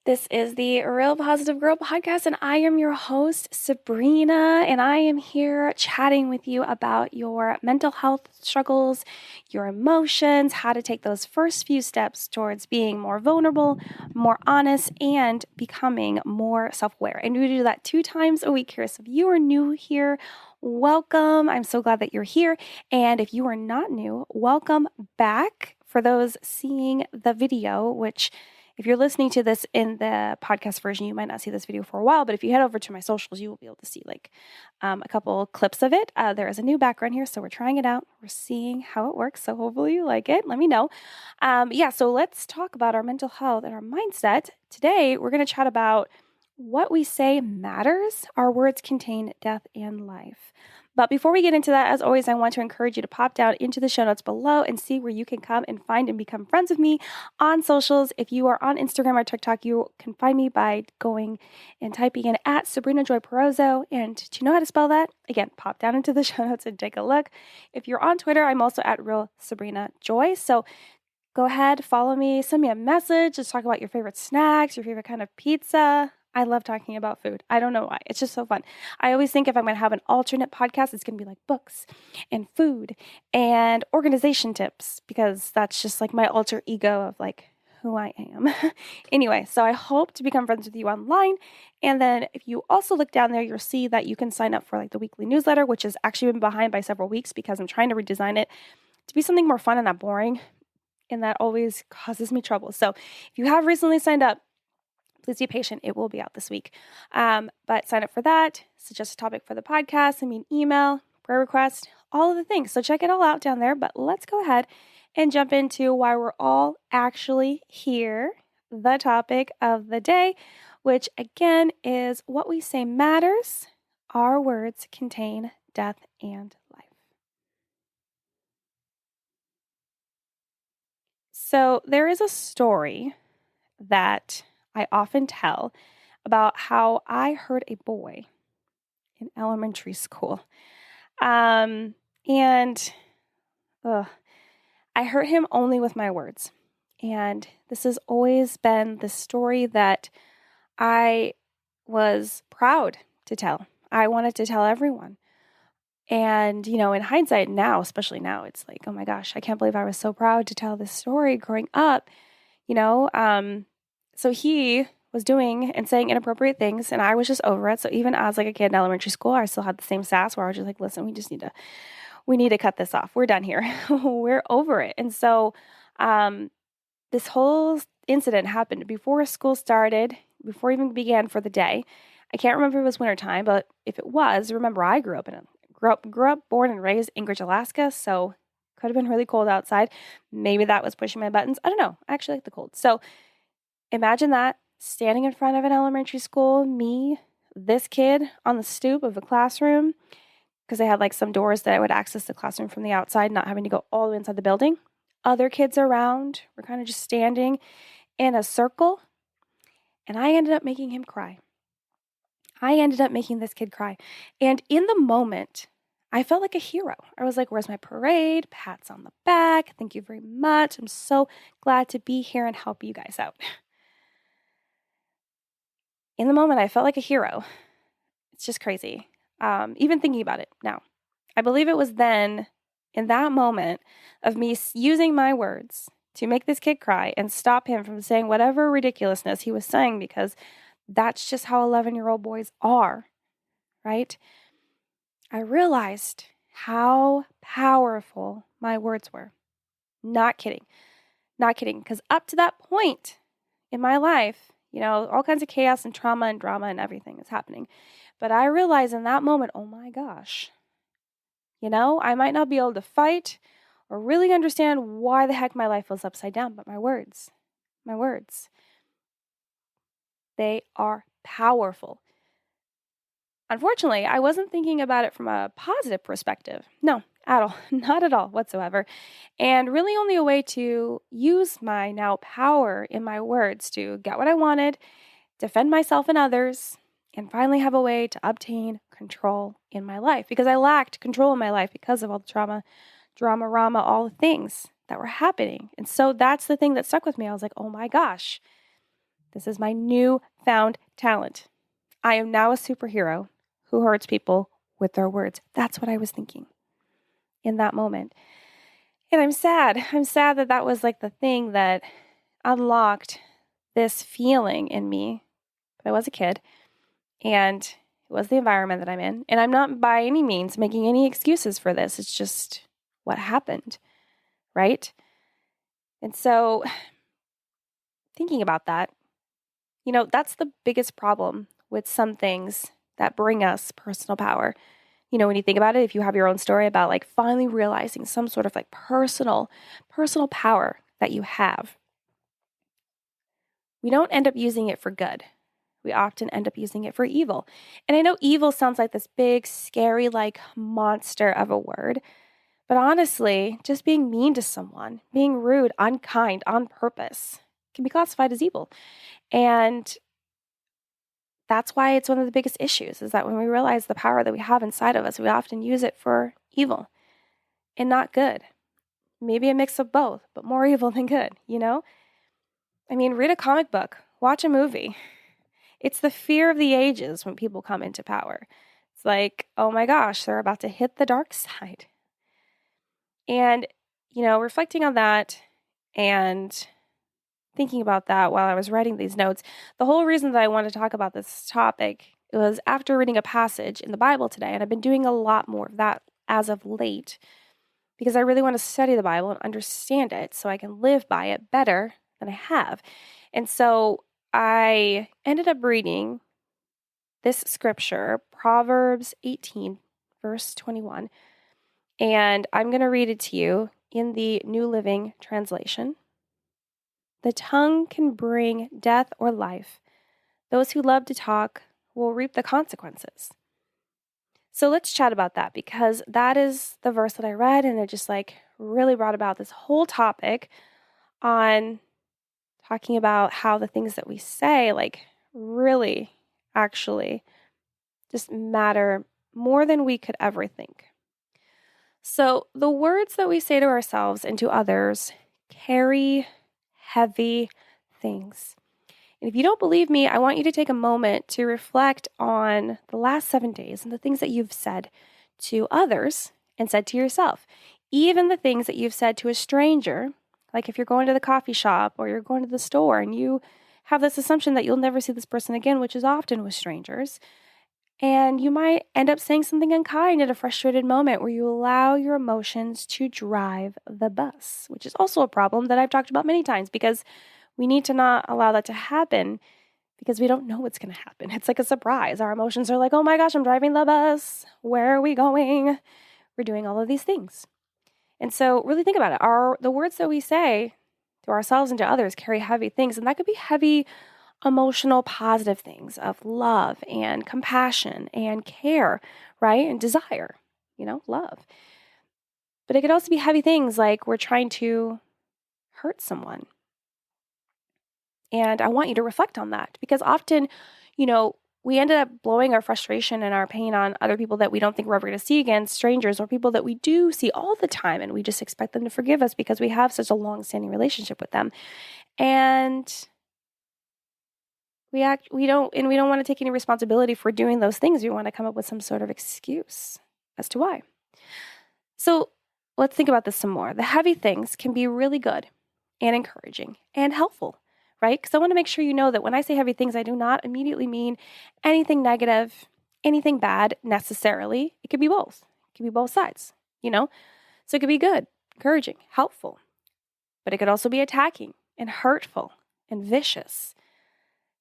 This is the Real Positive Girl podcast, and I am your host, Sabrina, and I am here chatting with you about your mental health struggles, your emotions, how to take those first few steps towards being more vulnerable, more honest, and becoming more self-aware. And we do that 2 times a week here. So if you are new here, welcome. I'm so glad that you're here. And if you are not new, welcome back. For those seeing the video, which if you're listening to this in the podcast version, you might not see this video for a while, but if you head over to my socials, you will be able to see a couple clips of it. There is a new background here, so we're trying it out. We're seeing how it works, so hopefully you like it. Let me know. So let's talk about our mental health and our mindset. Today, we're going to chat about what we say matters. Our words contain death and life. But before we get into that, as always, I want to encourage you to pop down into the show notes below and see where you can come and find and become friends with me on socials. If you are on Instagram or TikTok, you can find me by going and typing in at Sabrina Joy Perozzo. And to know how to spell that, again, pop down into the show notes and take a look. If you're on Twitter, I'm also at Real Sabrina Joy. So go ahead, follow me, send me a message. Just talk about your favorite snacks, your favorite kind of pizza. I love talking about food. I don't know why. It's just so fun. I always think if I'm going to have an alternate podcast, it's going to be like books and food and organization tips, because that's just like my alter ego of like who I am. Anyway, so I hope to become friends with you online. And then if you also look down there, you'll see that you can sign up for like the weekly newsletter, which has actually been behind by several weeks because I'm trying to redesign it to be something more fun and not boring. And that always causes me trouble. So if you have recently signed up, please be patient. It will be out this week. But sign up for that. Suggest a topic for the podcast. Send me an email, prayer request, all of the things. So check it all out down there. But let's go ahead and jump into why we're all actually here. The topic of the day, which again is what we say matters. Our words contain death and life. So there is a story that I often tell about how I hurt a boy in elementary school. And I hurt him only with my words. And this has always been the story that I was proud to tell. I wanted to tell everyone. And, in hindsight now, especially now, it's like, oh my gosh, I can't believe I was so proud to tell this story growing up, So he was doing and saying inappropriate things, and I was just over it. So even as like a kid in elementary school, I still had the same sass where I was just like, listen, we need to cut this off. We're done here. We're over it. And so this whole incident happened before school started, before it even began for the day. I can't remember if it was wintertime, but if it was, remember I grew up, born and raised in Anchorage, Alaska, so could have been really cold outside. Maybe that was pushing my buttons. I don't know. I actually like the cold. So imagine that, standing in front of an elementary school, me, this kid on the stoop of a classroom, because they had like some doors that would access the classroom from the outside, not having to go all the way inside the building. Other kids around were kind of just standing in a circle, and I ended up making him cry. I ended up making this kid cry. And in the moment, I felt like a hero. I was like, where's my parade? Pats on the back. Thank you very much. I'm so glad to be here and help you guys out. In the moment, I felt like a hero. It's just crazy. Even thinking about it now. I believe it was then, in that moment of me using my words to make this kid cry and stop him from saying whatever ridiculousness he was saying, because that's just how 11-year-old boys are, right? I realized how powerful my words were. Not kidding. Because up to that point in my life, all kinds of chaos and trauma and drama and everything is happening. But I realized in that moment, oh my gosh, I might not be able to fight or really understand why the heck my life was upside down, but my words, they are powerful. Unfortunately, I wasn't thinking about it from a positive perspective. No, at all. Not at all whatsoever. And really only a way to use my now power in my words to get what I wanted, defend myself and others, and finally have a way to obtain control in my life, because I lacked control in my life because of all the trauma, drama, all the things that were happening. And so that's the thing that stuck with me. I was like, oh my gosh, This is my newfound talent. I am now a superhero who hurts people with their words. That's what I was thinking in that moment. And I'm sad. I'm sad that that was like the thing that unlocked this feeling in me. But I was a kid, and it was the environment that I'm in. And I'm not by any means making any excuses for this. It's just what happened, right? And so thinking about that, that's the biggest problem with some things that bring us personal power. When you think about it, if you have your own story about like finally realizing some sort of like personal power that you have, we don't end up using it for good. We often end up using it for evil. And I know evil sounds like this big, scary, like monster of a word. But honestly, just being mean to someone, being rude, unkind, on purpose, can be classified as evil. And that's why it's one of the biggest issues, is that when we realize the power that we have inside of us, we often use it for evil and not good. Maybe a mix of both, but more evil than good, I mean, read a comic book, watch a movie. It's the fear of the ages when people come into power. It's like, oh my gosh, they're about to hit the dark side. And, reflecting on that and thinking about that while I was writing these notes, the whole reason that I wanted to talk about this topic was after reading a passage in the Bible today. And I've been doing a lot more of that as of late because I really want to study the Bible and understand it so I can live by it better than I have. And so I ended up reading this scripture, Proverbs 18, verse 21. And I'm going to read it to you in the New Living Translation. The tongue can bring death or life. Those who love to talk will reap the consequences. So let's chat about that, because that is the verse that I read, and it just like really brought about this whole topic on talking about how the things that we say like really actually just matter more than we could ever think. So the words that we say to ourselves and to others carry heavy things. And if you don't believe me, I want you to take a moment to reflect on the last 7 days and the things that you've said to others and said to yourself. Even the things that you've said to a stranger, like if you're going to the coffee shop or you're going to the store and you have this assumption that you'll never see this person again, which is often with strangers. And you might end up saying something unkind at a frustrated moment where you allow your emotions to drive the bus, which is also a problem that I've talked about many times, because we need to not allow that to happen because we don't know what's going to happen. It's like a surprise. Our emotions are like, oh my gosh, I'm driving the bus. Where are we going? We're doing all of these things. And so really think about it. The words that we say to ourselves and to others carry heavy things, and that could be heavy emotional, positive things of love and compassion and care, right? And desire, love. But it could also be heavy things like we're trying to hurt someone. And I want you to reflect on that, because often, we ended up blowing our frustration and our pain on other people that we don't think we're ever going to see again, strangers or people that we do see all the time, and we just expect them to forgive us because we have such a long-standing relationship with them. And we don't want to take any responsibility for doing those things. We want to come up with some sort of excuse as to why. So let's think about this some more. The heavy things can be really good and encouraging and helpful, right? Because I want to make sure you know that when I say heavy things, I do not immediately mean anything negative, anything bad necessarily. It could be both. It could be both sides, So it could be good, encouraging, helpful. But it could also be attacking and hurtful and vicious.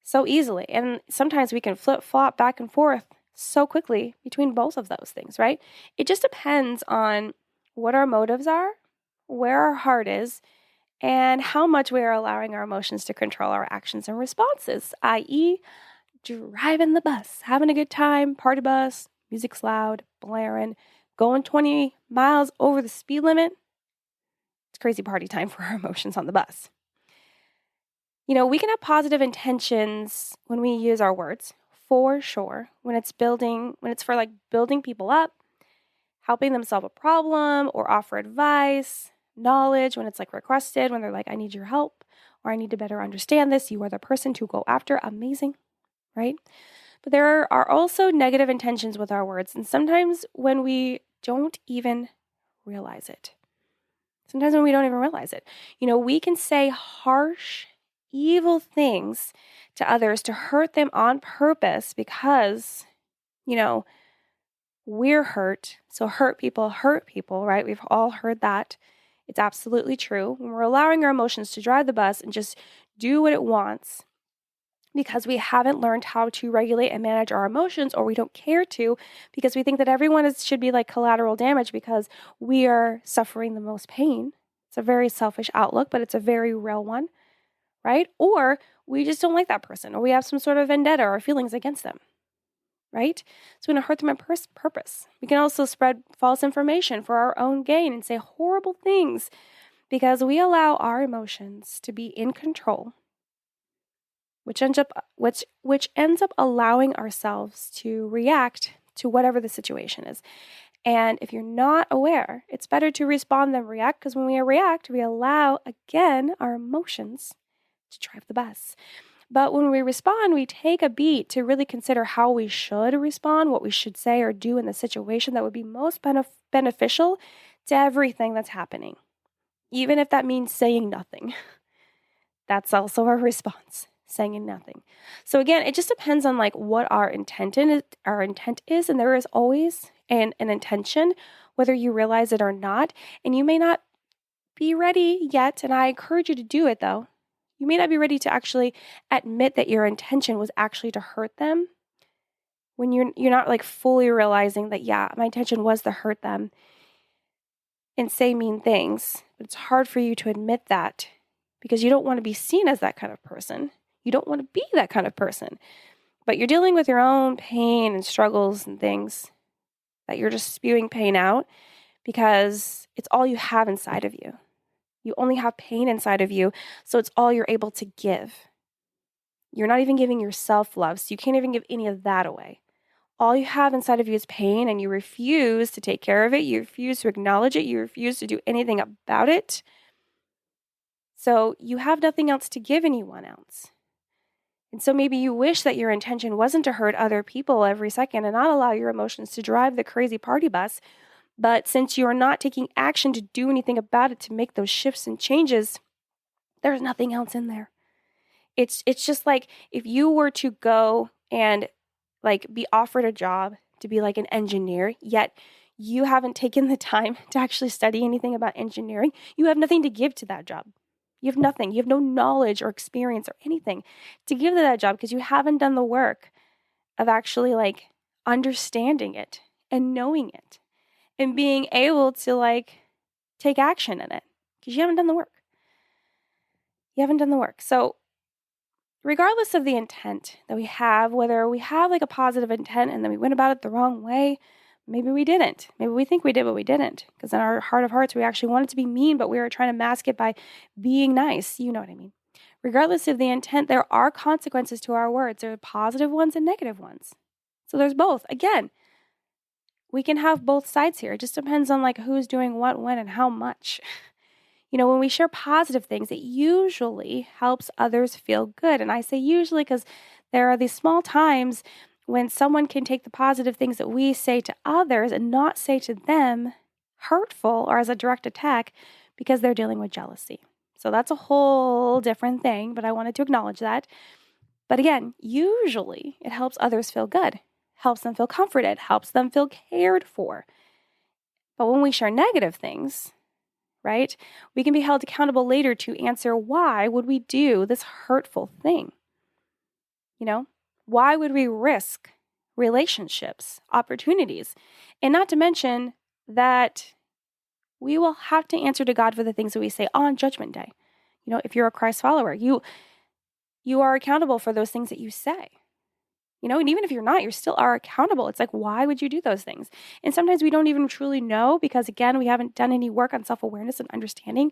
So easily. And sometimes we can flip-flop back and forth so quickly between both of those things, right? It just depends on what our motives are, where our heart is, and how much we are allowing our emotions to control our actions and responses, i.e., driving the bus, having a good time, party bus, music's loud, blaring, going 20 miles over the speed limit. It's crazy party time for our emotions on the bus. We can have positive intentions when we use our words, for sure, when it's for like building people up, helping them solve a problem or offer advice, knowledge, when it's like requested, when they're like, I need your help, or I need to better understand this, you are the person to go after. Amazing, right? But there are also negative intentions with our words. And sometimes when we don't even realize it, we can say harsh, evil things to others to hurt them on purpose because, we're hurt. So hurt people, right? We've all heard that. It's absolutely true. When we're allowing our emotions to drive the bus and just do what it wants because we haven't learned how to regulate and manage our emotions, or we don't care to because we think that everyone should be like collateral damage because we are suffering the most pain. It's a very selfish outlook, but it's a very real one, right? Or we just don't like that person, or we have some sort of vendetta or feelings against them, right? So we don't hurt them on purpose. We can also spread false information for our own gain and say horrible things because we allow our emotions to be in control, which ends up allowing ourselves to react to whatever the situation is. And if you're not aware, it's better to respond than react, because when we react, we allow, again, our emotions to drive the bus. But when we respond, we take a beat to really consider how we should respond, what we should say or do in the situation that would be most beneficial to everything that's happening, even if that means saying nothing. That's also a response, saying nothing. So again, it just depends on like what our intent is, and there is always an intention, whether you realize it or not. And you may not be ready yet, and I encourage you to do it though. You may not be ready to actually admit that your intention was actually to hurt them when you're not like fully realizing that, yeah, my intention was to hurt them and say mean things. But it's hard for you to admit that because you don't want to be seen as that kind of person. You don't want to be that kind of person. But you're dealing with your own pain and struggles and things that you're just spewing pain out because it's all you have inside of you. You only have pain inside of you, so it's all you're able to give. You're not even giving yourself love, so you can't even give any of that away. All you have inside of you is pain, and you refuse to take care of it. You refuse to acknowledge it. You refuse to do anything about it. So you have nothing else to give anyone else. And so maybe you wish that your intention wasn't to hurt other people every second and not allow your emotions to drive the crazy party bus. But since you are not taking action to do anything about it, to make those shifts and changes, there's nothing else in there. It's just like if you were to go and like be offered a job to be like an engineer, yet you haven't taken the time to actually study anything about engineering, you have nothing to give to that job. You have nothing. You have no knowledge or experience or anything to give to that job because you haven't done the work of actually like understanding it and knowing it and being able to like take action in it because you haven't done the work. So regardless of the intent that we have, whether we have like a positive intent and then we went about it the wrong way, maybe we didn't. Maybe we think we did, but we didn't. Because in our heart of hearts, we actually wanted to be mean, but we were trying to mask it by being nice. You know what I mean? Regardless of the intent, there are consequences to our words. There are positive ones and negative ones. So there's both. Again, we can have both sides here. It just depends on like who's doing what, when, and how much. When we share positive things, it usually helps others feel good. And I say usually because there are these small times when someone can take the positive things that we say to others and not say to them hurtful or as a direct attack because they're dealing with jealousy. So that's a whole different thing, but I wanted to acknowledge that. But again, usually it helps others feel good, helps them feel comforted, helps them feel cared for. But when we share negative things, right, we can be held accountable later to answer why would we do this hurtful thing? Why would we risk relationships, opportunities? And not to mention that we will have to answer to God for the things that we say on Judgment Day. If you're a Christ follower, you are accountable for those things that you say. And even if you're not, you still are accountable. It's like, why would you do those things? And sometimes we don't even truly know because, again, we haven't done any work on self-awareness and understanding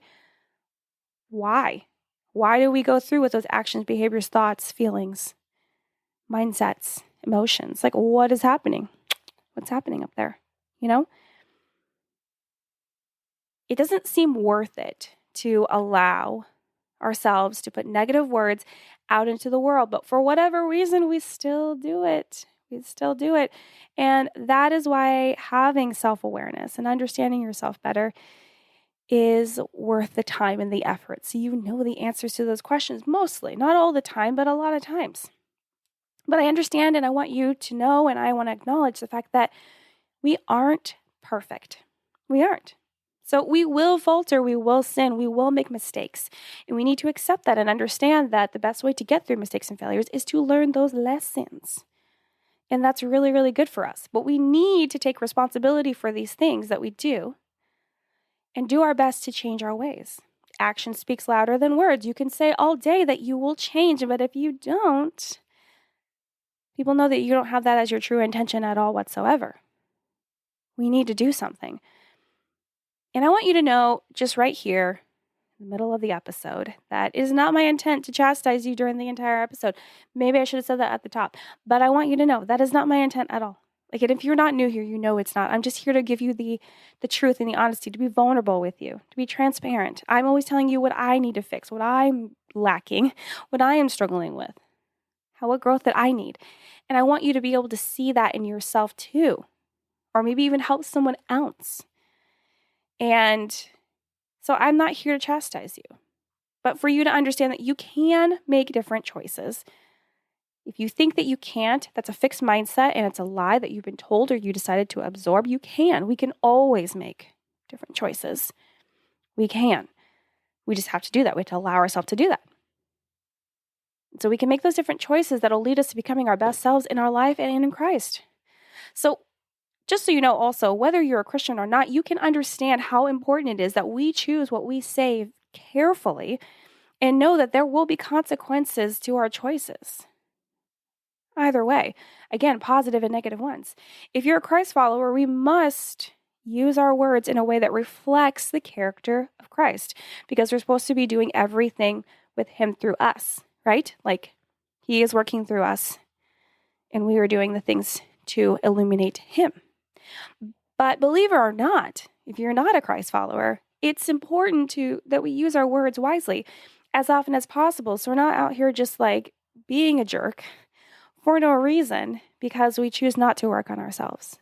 why. Why do we go through with those actions, behaviors, thoughts, feelings, mindsets, emotions? Like, what is happening? What's happening up there? it doesn't seem worth it to allow ourselves to put negative words out into the world. But for whatever reason, we still do it. We still do it. And that is why having self-awareness and understanding yourself better is worth the time and the effort. So you know the answers to those questions mostly, not all the time, but a lot of times. But I understand and I want you to know and I want to acknowledge the fact that we aren't perfect. We aren't. So we will falter, we will sin, we will make mistakes. And we need to accept that and understand that the best way to get through mistakes and failures is to learn those lessons. And that's really, really good for us. But we need to take responsibility for these things that we do and do our best to change our ways. Action speaks louder than words. You can say all day that you will change, but if you don't, people know that you don't have that as your true intention at all whatsoever. We need to do something. And I want you to know just right here, in the middle of the episode, that is not my intent to chastise you during the entire episode. Maybe I should have said that at the top, but I want you to know that is not my intent at all. Like, and if you're not new here, you know it's not. I'm just here to give you the truth and the honesty, to be vulnerable with you, to be transparent. I'm always telling you what I need to fix, what I'm lacking, what I am struggling with, what growth that I need. And I want you to be able to see that in yourself too, or maybe even help someone else. And so I'm not here to chastise you, but for you to understand that you can make different choices. If you think that you can't, that's a fixed mindset and it's a lie that you've been told or you decided to absorb. You can. We can always make different choices. We can. We just have to do that. We have to allow ourselves to do that. So we can make those different choices that'll lead us to becoming our best selves in our life and in Christ. So just so you know also, whether you're a Christian or not, you can understand how important it is that we choose what we say carefully and know that there will be consequences to our choices. Either way, again, positive and negative ones. If you're a Christ follower, we must use our words in a way that reflects the character of Christ because we're supposed to be doing everything with him through us, right? Like he is working through us and we are doing the things to illuminate him. But believe it or not, if you're not a Christ follower, it's important that we use our words wisely as often as possible. So we're not out here just like being a jerk for no reason because we choose not to work on ourselves.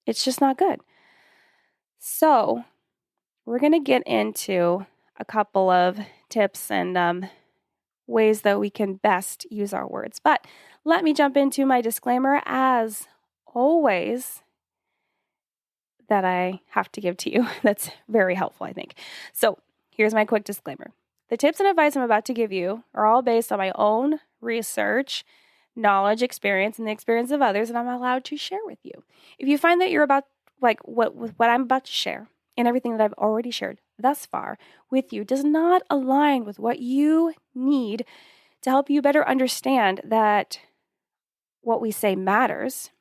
It's just not good. So we're going to get into a couple of tips and ways that we can best use our words. But let me jump into my disclaimer as always that I have to give to you. That's very helpful, I think. So here's my quick disclaimer. The tips and advice I'm about to give you are all based on my own research, knowledge, experience, and the experience of others, and I'm allowed to share with you. If you find that you're about, with what I'm about to share and everything that I've already shared thus far with you does not align with what you need to help you better understand that what we say matters,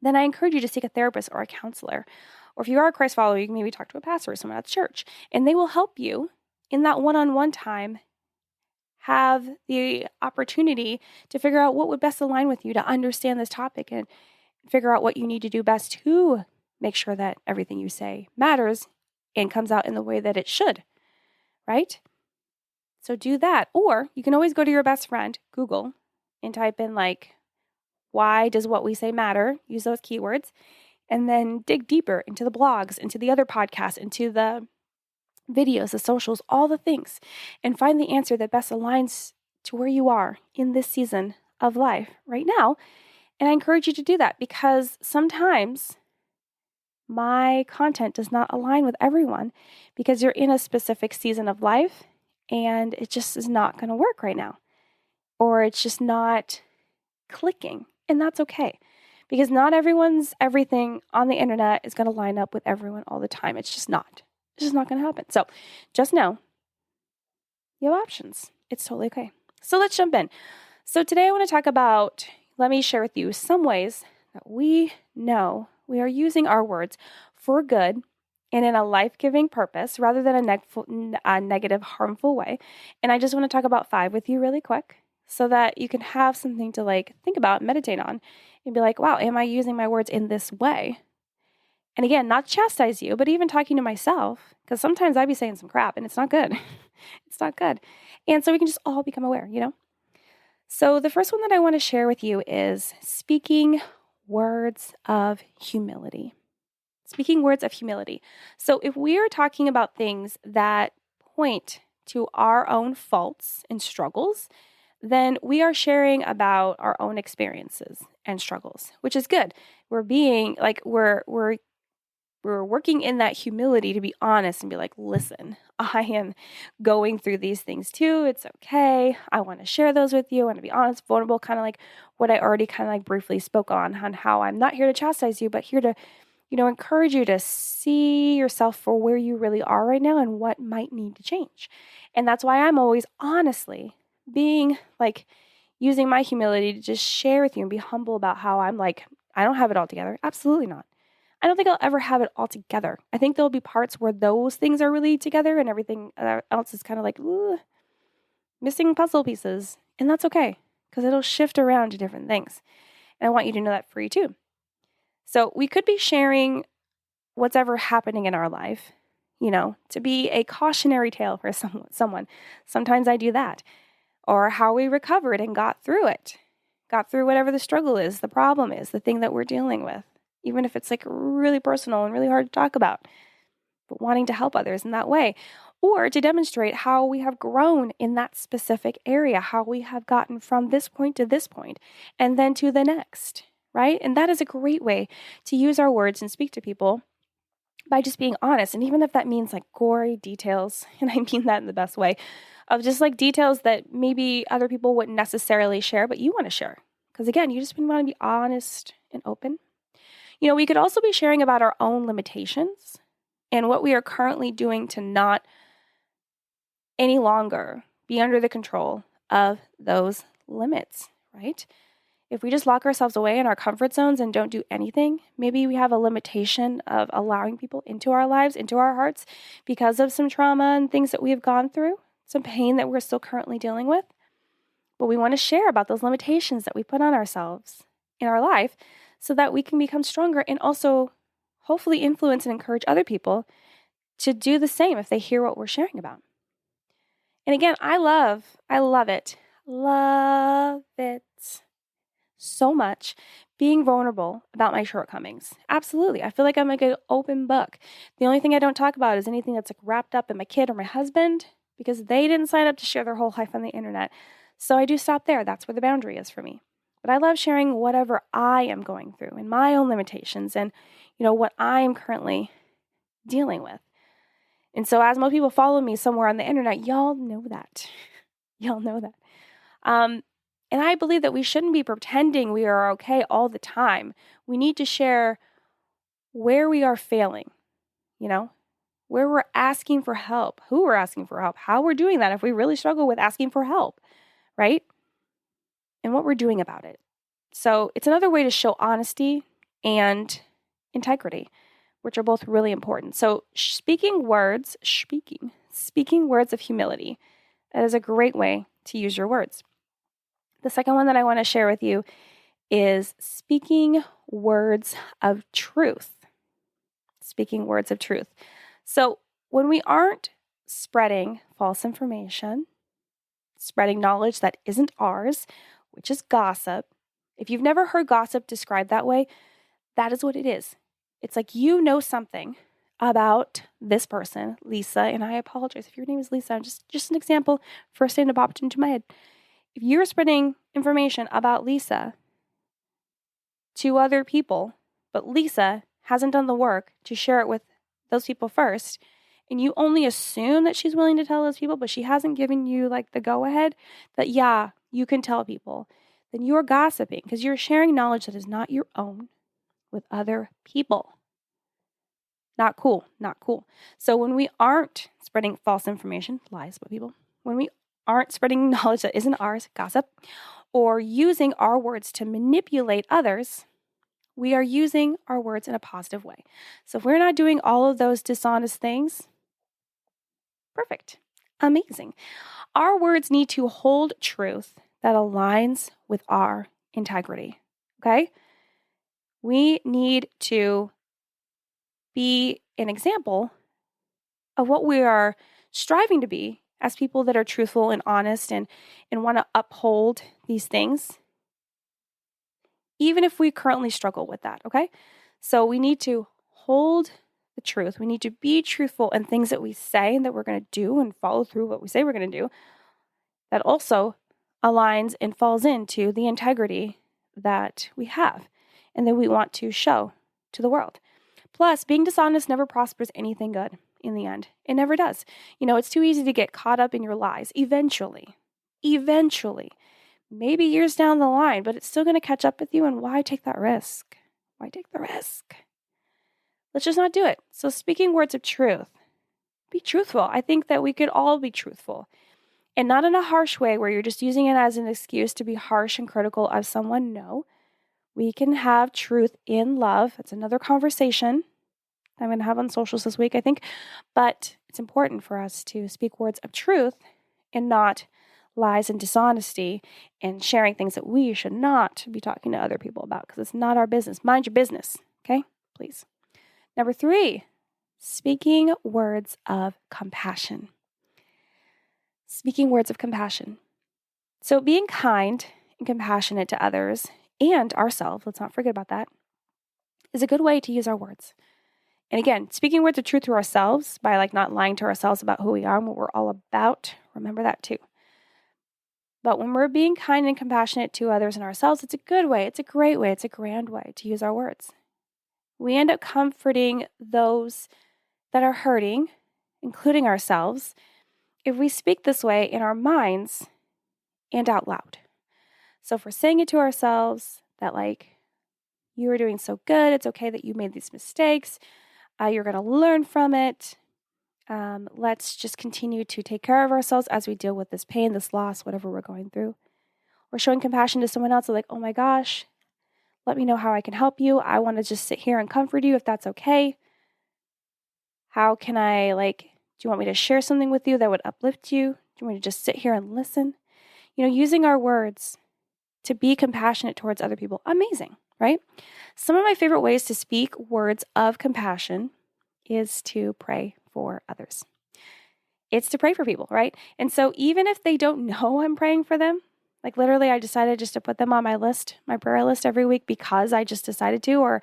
then I encourage you to seek a therapist or a counselor. Or if you are a Christ follower, you can maybe talk to a pastor or someone at church, and they will help you in that one-on-one time have the opportunity to figure out what would best align with you to understand this topic and figure out what you need to do best to make sure that everything you say matters and comes out in the way that it should, right? So do that. Or you can always go to your best friend, Google, and type in why does what we say matter? Use those keywords and then dig deeper into the blogs, into the other podcasts, into the videos, the socials, all the things, and find the answer that best aligns to where you are in this season of life right now. And I encourage you to do that because sometimes my content does not align with everyone because you're in a specific season of life and it just is not going to work right now, or it's just not clicking. And that's okay because not everyone's everything on the internet is going to line up with everyone all the time. It's just not. It's just not going to happen. So just know you have options. It's totally okay. So let's jump in. So today I want to talk about, let me share with you some ways that we know we are using our words for good and in a life-giving purpose rather than a negative, harmful way. And I just want to talk about 5 with you really quick, so that you can have something to think about, meditate on, and be like, wow, am I using my words in this way? And again, not to chastise you, but even talking to myself, because sometimes I'd be saying some crap and it's not good. It's not good. And so we can just all become aware, So the first one that I want to share with you is speaking words of humility. Speaking words of humility. So if we are talking about things that point to our own faults and struggles, then we are sharing about our own experiences and struggles, which is good. We're being like, we're working in that humility to be honest and be like, listen, I am going through these things too. It's okay. I want to share those with you. I want to be honest, vulnerable, kind of like what I already kind of like briefly spoke on how I'm not here to chastise you, but here to, encourage you to see yourself for where you really are right now and what might need to change. And that's why I'm always honestly being like using my humility to just share with you and be humble about how I'm like, I don't have it all together. Absolutely not. I don't think I'll ever have it all together. I think there'll be parts where those things are really together and everything else is kind of like missing puzzle pieces. And that's okay because it'll shift around to different things. And I want you to know that for you too. So we could be sharing what's ever happening in our life, to be a cautionary tale for someone. Sometimes I do that. Or how we recovered and got through it. Got through whatever the struggle is, the problem is, the thing that we're dealing with. Even if it's like really personal and really hard to talk about, but wanting to help others in that way, or to demonstrate how we have grown in that specific area, how we have gotten from this point to this point, and then to the next, right? And that is a great way to use our words and speak to people by just being honest. And even if that means like gory details, and I mean that in the best way, of just like details that maybe other people wouldn't necessarily share, but you want to share. Because again, you just want to be honest and open. We could also be sharing about our own limitations and what we are currently doing to not any longer be under the control of those limits, right? If we just lock ourselves away in our comfort zones and don't do anything, maybe we have a limitation of allowing people into our lives, into our hearts, because of some trauma and things that we have gone through, some pain that we're still currently dealing with. But we want to share about those limitations that we put on ourselves in our life so that we can become stronger and also hopefully influence and encourage other people to do the same if they hear what we're sharing about. And again, I love it so much being vulnerable about my shortcomings. Absolutely. I feel like I'm like an open book. The only thing I don't talk about is anything that's like wrapped up in my kid or my husband because they didn't sign up to share their whole life on the internet. So I do stop there. That's where the boundary is for me. But I love sharing whatever I am going through and my own limitations and, what I am currently dealing with. And so as most people follow me somewhere on the internet, y'all know that. And I believe that we shouldn't be pretending we are okay all the time. We need to share where we are failing, where we're asking for help, who we're asking for help, how we're doing that if we really struggle with asking for help, right? And what we're doing about it. So it's another way to show honesty and integrity, which are both really important. So speaking words of humility, that is a great way to use your words. The second one that I want to share with you is speaking words of truth. Speaking words of truth. So when we aren't spreading false information, spreading knowledge that isn't ours, which is gossip. If you've never heard gossip described that way, that is what it is. It's like you know something about this person, Lisa, and I apologize if your name is Lisa. Just an example, first thing that popped into my head. If you're spreading information about Lisa to other people, but Lisa hasn't done the work to share it with those people first, and you only assume that she's willing to tell those people, but she hasn't given you like the go-ahead that, yeah, you can tell people, then you are gossiping because you're sharing knowledge that is not your own with other people. Not cool. So when we aren't spreading false information, lies about people, when we aren't spreading knowledge that isn't ours, gossip, or using our words to manipulate others, we are using our words in a positive way. So if we're not doing all of those dishonest things, perfect, amazing. Our words need to hold truth that aligns with our integrity, okay? We need to be an example of what we are striving to be as people that are truthful and honest and want to uphold these things, even if we currently struggle with that, okay? So we need to hold the truth. We need to be truthful in things that we say and that we're going to do and follow through what we say we're going to do. That also aligns and falls into the integrity that we have and that we want to show to the world. Plus, being dishonest never prospers anything good in the end. It never does. It's too easy to get caught up in your lies eventually, maybe years down the line, but it's still going to catch up with you. And why take that risk? Why take the risk? Let's just not do it. So speaking words of truth, be truthful. I think that we could all be truthful. And not in a harsh way where you're just using it as an excuse to be harsh and critical of someone. No, we can have truth in love. That's another conversation I'm going to have on socials this week, I think. But it's important for us to speak words of truth and not lies and dishonesty and sharing things that we should not be talking to other people about because it's not our business. Mind your business, okay? Please. Number 3, speaking words of compassion. Speaking words of compassion. So being kind and compassionate to others and ourselves, let's not forget about that, is a good way to use our words. And again, speaking words of truth to ourselves by not lying to ourselves about who we are and what we're all about. Remember that too. But when we're being kind and compassionate to others and ourselves, it's a good way. It's a great way. It's a grand way to use our words. We end up comforting those that are hurting, including ourselves, if we speak this way in our minds and out loud. So if we're saying it to ourselves that you are doing so good, it's okay that you made these mistakes, you're going to learn from it, let's just continue to take care of ourselves as we deal with this pain, this loss, whatever we're going through. Or showing compassion to someone else, oh my gosh, let me know how I can help you. I want to just sit here and comfort you if that's okay. How can I, do you want me to share something with you that would uplift you? Do you want me to just sit here and listen? Using our words to be compassionate towards other people. Amazing, right? Some of my favorite ways to speak words of compassion is to pray for others. It's to pray for people, right? And so even if they don't know I'm praying for them, literally I decided just to put them on my list, my prayer list every week because I just decided to, or,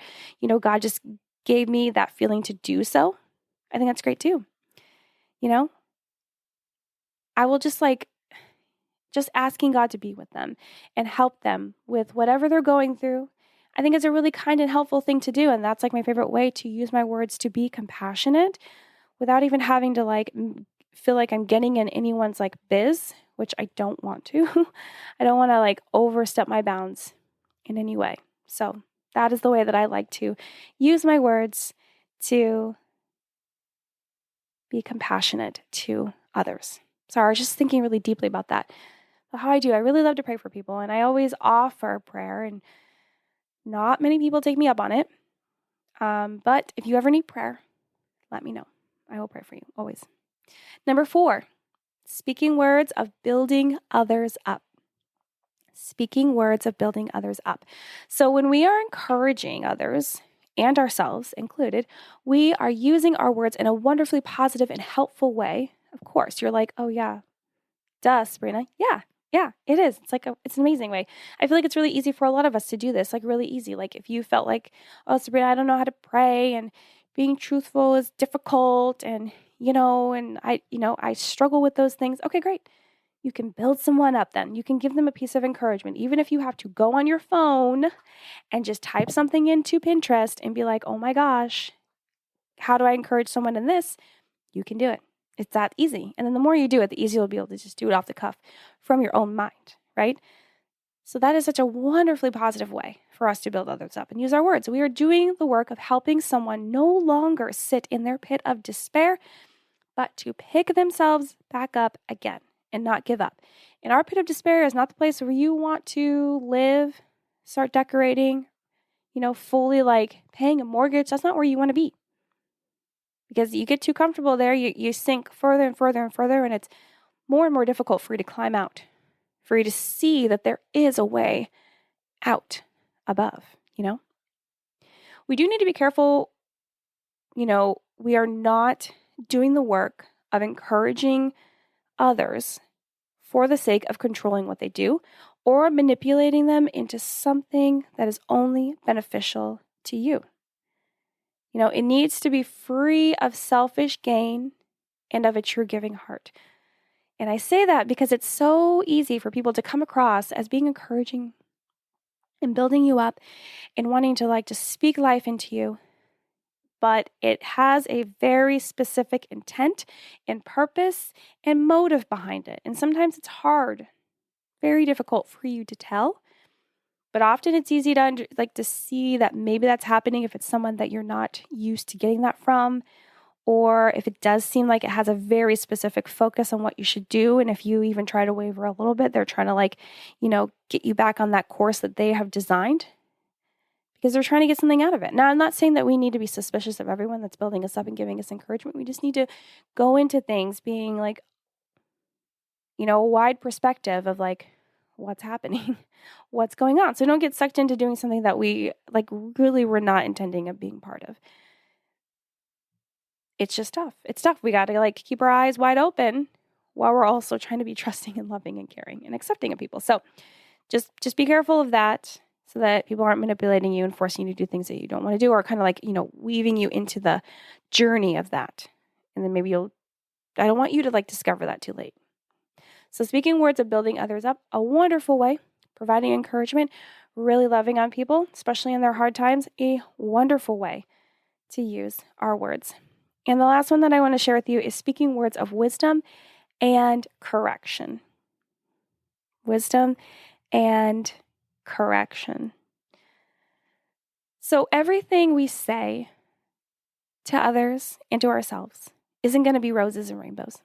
God just gave me that feeling to do so. I think that's great too. I will just asking God to be with them and help them with whatever they're going through. I think it's a really kind and helpful thing to do. And that's my favorite way to use my words to be compassionate without even having to feel like I'm getting in anyone's biz, which I don't want to. I don't want to overstep my bounds in any way. So that is the way that I like to use my words to be compassionate to others. Sorry, I was just thinking really deeply about that. But how I really love to pray for people, and I always offer prayer, and not many people take me up on it. But if you ever need prayer, let me know. I will pray for you, always. Number 4, speaking words of building others up. Speaking words of building others up. So when we are encouraging others, and ourselves included, we are using our words in a wonderfully positive and helpful way. Of course, you're oh yeah, duh, Sabrina. Yeah, it is. It's an amazing way. I feel like it's really easy for a lot of us to do this, really easy. If you felt oh, Sabrina, I don't know how to pray and being truthful is difficult and, and I struggle with those things. Okay, great. You can build someone up then. You can give them a piece of encouragement, even if you have to go on your phone and just type something into Pinterest and be oh my gosh, how do I encourage someone in this? You can do it. It's that easy. And then the more you do it, the easier you'll be able to just do it off the cuff from your own mind, right? So that is such a wonderfully positive way for us to build others up and use our words. We are doing the work of helping someone no longer sit in their pit of despair, but to pick themselves back up again and not give up. And our pit of despair is not the place where you want to live, start decorating, fully paying a mortgage. That's not where you want to be. Because you get too comfortable there, you sink further and further and further, and it's more and more difficult for you to climb out, for you to see that there is a way out above, We do need to be careful we are not doing the work of encouraging others for the sake of controlling what they do or manipulating them into something that is only beneficial to you. It needs to be free of selfish gain and of a true giving heart. And I say that because it's so easy for people to come across as being encouraging and building you up and wanting to speak life into you. But it has a very specific intent and purpose and motive behind it. And sometimes it's hard, very difficult for you to tell. But often it's easy to see that maybe that's happening if it's someone that you're not used to getting that from, or if it does seem like it has a very specific focus on what you should do. And if you even try to waver a little bit, they're trying to get you back on that course that they have designed because they're trying to get something out of it. Now, I'm not saying that we need to be suspicious of everyone that's building us up and giving us encouragement. We just need to go into things being a wide perspective of what's happening, what's going on. So don't get sucked into doing something that we really were not intending of being part of. It's just tough. It's tough. We got to keep our eyes wide open while we're also trying to be trusting and loving and caring and accepting of people. So just be careful of that so that people aren't manipulating you and forcing you to do things that you don't want to do, or kind of weaving you into the journey of that. And then maybe I don't want you to discover that too late. So speaking words of building others up, a wonderful way, providing encouragement, really loving on people, especially in their hard times, a wonderful way to use our words. And the last one that I want to share with you is speaking words of wisdom and correction. Wisdom and correction. So everything we say to others and to ourselves isn't going to be roses and rainbows.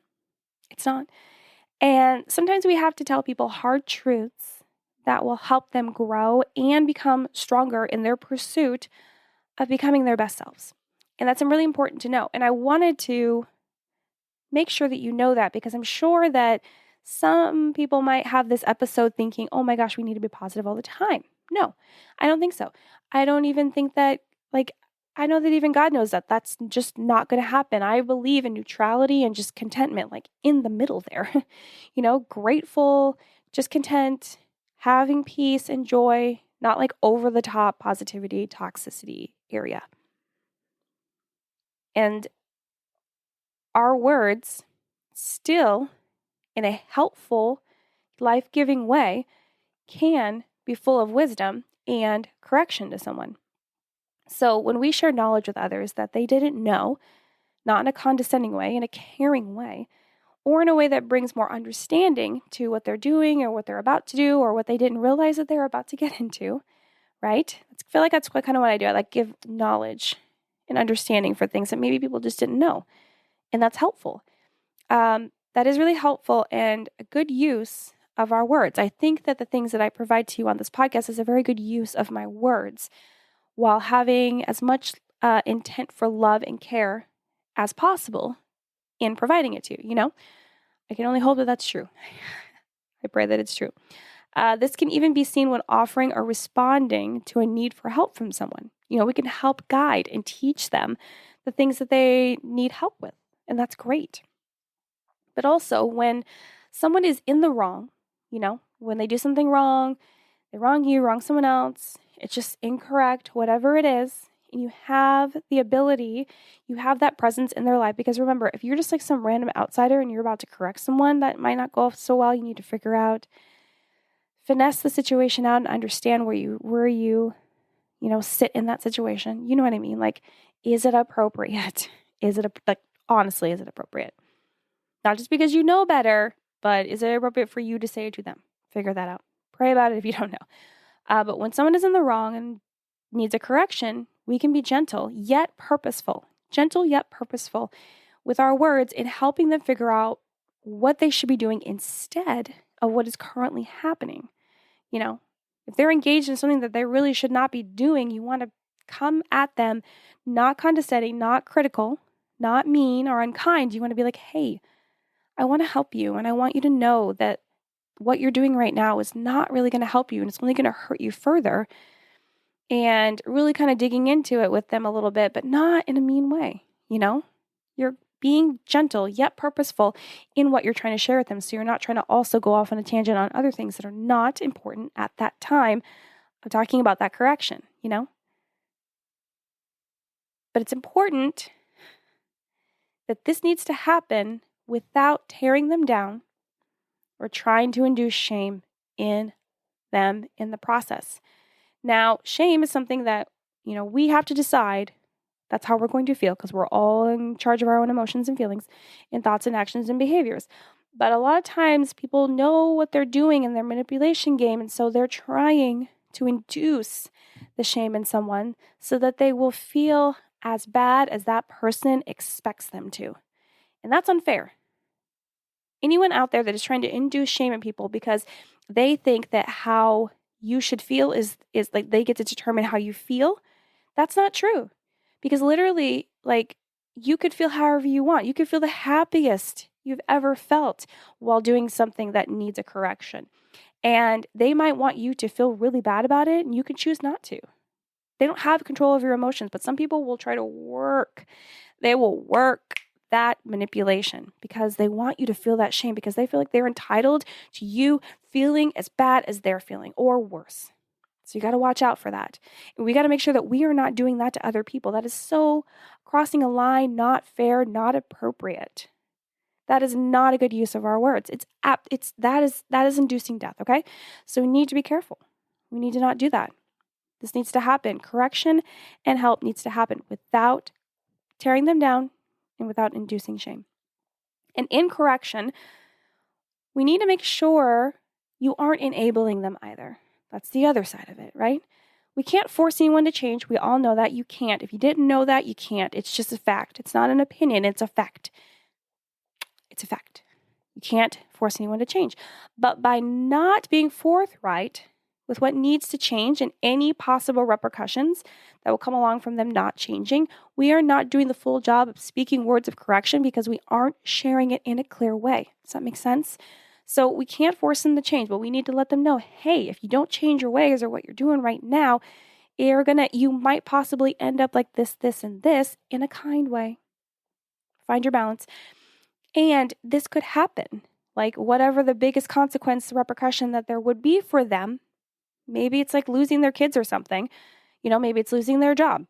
It's not. And sometimes we have to tell people hard truths that will help them grow and become stronger in their pursuit of becoming their best selves. And that's really important to know. And I wanted to make sure that you know that, because I'm sure that some people might have this episode thinking, oh my gosh, we need to be positive all the time. No, I don't think so. I don't even think that, I know that even God knows that that's just not going to happen. I believe in neutrality and just contentment, in the middle there, grateful, just content, having peace and joy, not over the top positivity, toxicity area. And our words still, in a helpful, life-giving way, can be full of wisdom and correction to someone. So when we share knowledge with others that they didn't know, not in a condescending way, in a caring way, or in a way that brings more understanding to what they're doing or what they're about to do or what they didn't realize that they're about to get into, right? I feel like that's kind of what I do. I give knowledge and understanding for things that maybe people just didn't know. And that's helpful. That is really helpful and a good use of our words. I think that the things that I provide to you on this podcast is a very good use of my words while having as much intent for love and care as possible in providing it to you. I can only hope that that's true. I pray that it's true. This can even be seen when offering or responding to a need for help from someone. We can help guide and teach them the things that they need help with, and that's great. But also when someone is in the wrong, when they do something wrong, they wrong you, wrong someone else, it's just incorrect, whatever it is, and you have the ability, you have that presence in their life. Because remember, if you're just some random outsider and you're about to correct someone that might not go so well, you need to figure out, finesse the situation out and understand where you sit in that situation. You know what I mean? Is it appropriate? Honestly, is it appropriate? Not just because you know better, but is it appropriate for you to say it to them? Figure that out. Pray about it if you don't know. But when someone is in the wrong and needs a correction, we can be gentle yet purposeful. Gentle yet purposeful with our words in helping them figure out what they should be doing instead of what is currently happening. If they're engaged in something that they really should not be doing, you want to come at them not condescending, not critical, not mean or unkind. You want to be like, hey, I want to help you, and I want you to know that what you're doing right now is not really going to help you, and it's only going to hurt you further. and really kind of digging into it with them a little bit, but not in a mean way, You're being gentle yet purposeful in what you're trying to share with them. So you're not trying to also go off on a tangent on other things that are not important at that time of talking about that correction, But it's important that this needs to happen without tearing them down or trying to induce shame in them in the process. Now, shame is something that, we have to decide that's how we're going to feel because we're all in charge of our own emotions and feelings and thoughts and actions and behaviors. But a lot of times people know what they're doing in their manipulation game, and so they're trying to induce the shame in someone so that they will feel as bad as that person expects them to. And that's unfair. Anyone out there that is trying to induce shame in people because they think that how you should feel is like they get to determine how you feel, that's not true. Because literally, like, you could feel however you want. You could feel the happiest you've ever felt while doing something that needs a correction. And they might want you to feel really bad about it, and you can choose not to. They don't have control of your emotions, but some people will try to work. They will work that manipulation because they want you to feel that shame because they feel like they're entitled to you feeling as bad as they're feeling or worse. So you got to watch out for that. And we got to make sure that we are not doing that to other people. That is so crossing a line, not fair, not appropriate. That is not a good use of our words. That is inducing death, okay? So we need to be careful. We need to not do that. This needs to happen. Correction and help needs to happen without tearing them down and without inducing shame. And in correction, we need to make sure you aren't enabling them either. That's the other side of it, right? We can't force anyone to change. We all know that. You can't. If you didn't know that, you can't. It's just a fact. It's not an opinion. It's a fact. It's a fact. You can't force anyone to change. But by not being forthright with what needs to change and any possible repercussions that will come along from them not changing, we are not doing the full job of speaking words of correction because we aren't sharing it in a clear way. Does that make sense? So we can't force them to change, but we need to let them know, hey, if you don't change your ways or what you're doing right now, you might possibly end up like this, and this in a kind way. Find your balance. And this could happen. Like whatever the biggest consequence, repercussion that there would be for them, maybe it's like losing their kids or something. Maybe it's losing their job.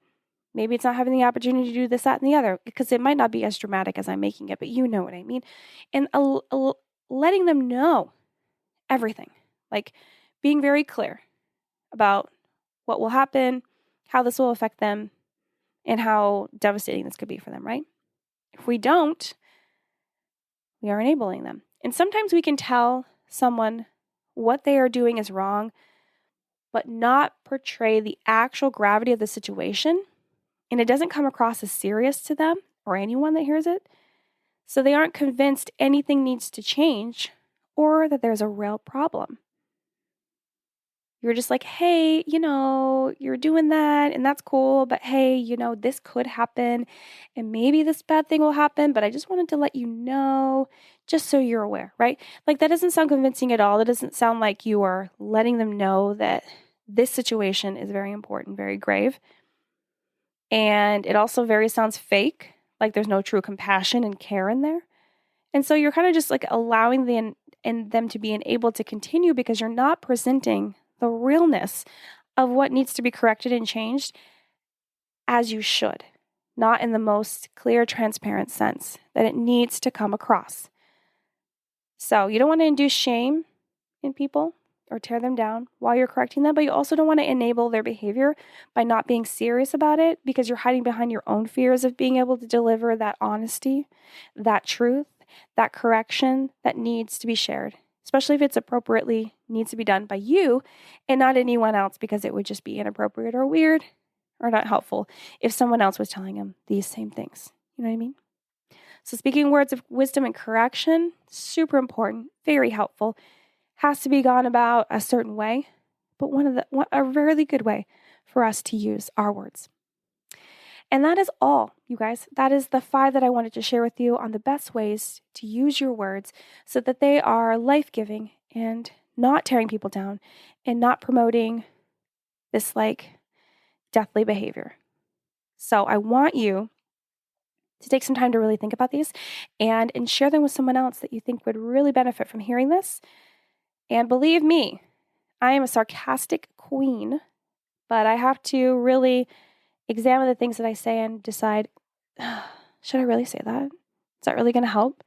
Maybe it's not having the opportunity to do this, that, and the other, because it might not be as dramatic as I'm making it, but you know what I mean. And letting them know everything, like being very clear about what will happen, how this will affect them, and how devastating this could be for them, right? If we don't, we are enabling them. And sometimes we can tell someone what they are doing is wrong, but not portray the actual gravity of the situation. And it doesn't come across as serious to them or anyone that hears it. So they aren't convinced anything needs to change or that there's a real problem. You're just like, hey, you're doing that and that's cool, but hey, this could happen and maybe this bad thing will happen, but I just wanted to let you know just so you're aware, right? Like that doesn't sound convincing at all. It doesn't sound like you are letting them know that this situation is very important, very grave. And it also very sounds fake, like there's no true compassion and care in there. And so you're kind of just like allowing them to be able to continue because you're not presenting the realness of what needs to be corrected and changed as you should, not in the most clear, transparent sense that it needs to come across. So you don't want to induce shame in people or tear them down while you're correcting them, but you also don't want to enable their behavior by not being serious about it because you're hiding behind your own fears of being able to deliver that honesty, that truth, that correction that needs to be shared, especially if it's appropriately needs to be done by you and not anyone else because it would just be inappropriate or weird or not helpful if someone else was telling them these same things. You know what I mean? So speaking words of wisdom and correction, super important, very helpful, has to be gone about a certain way, but a really good way for us to use our words. And that is all, you guys. That is the 5 that I wanted to share with you on the best ways to use your words so that they are life-giving and not tearing people down and not promoting this like deathly behavior. So I want you to take some time to really think about these and share them with someone else that you think would really benefit from hearing this. And believe me, I am a sarcastic queen, but I have to really examine the things that I say and decide, should I really say that? Is that really going to help?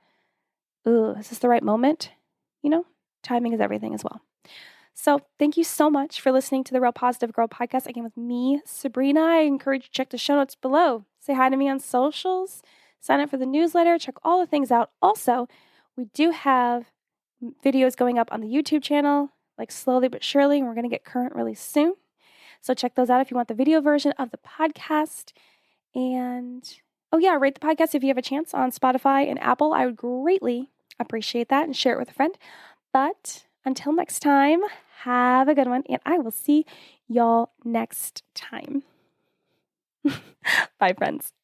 Ooh, is this the right moment? Timing is everything as well. So thank you so much for listening to the Real Positive Girl podcast. Again, with me, Sabrina. I encourage you to check the show notes below. Say hi to me on socials. Sign up for the newsletter. Check all the things out. Also, we do have videos going up on the YouTube channel, like slowly but surely, and we're going to get current really soon. So check those out if you want the video version of the podcast. And, rate the podcast if you have a chance on Spotify and Apple. I would greatly appreciate that, and share it with a friend. But until next time, have a good one, and I will see y'all next time. Bye, friends.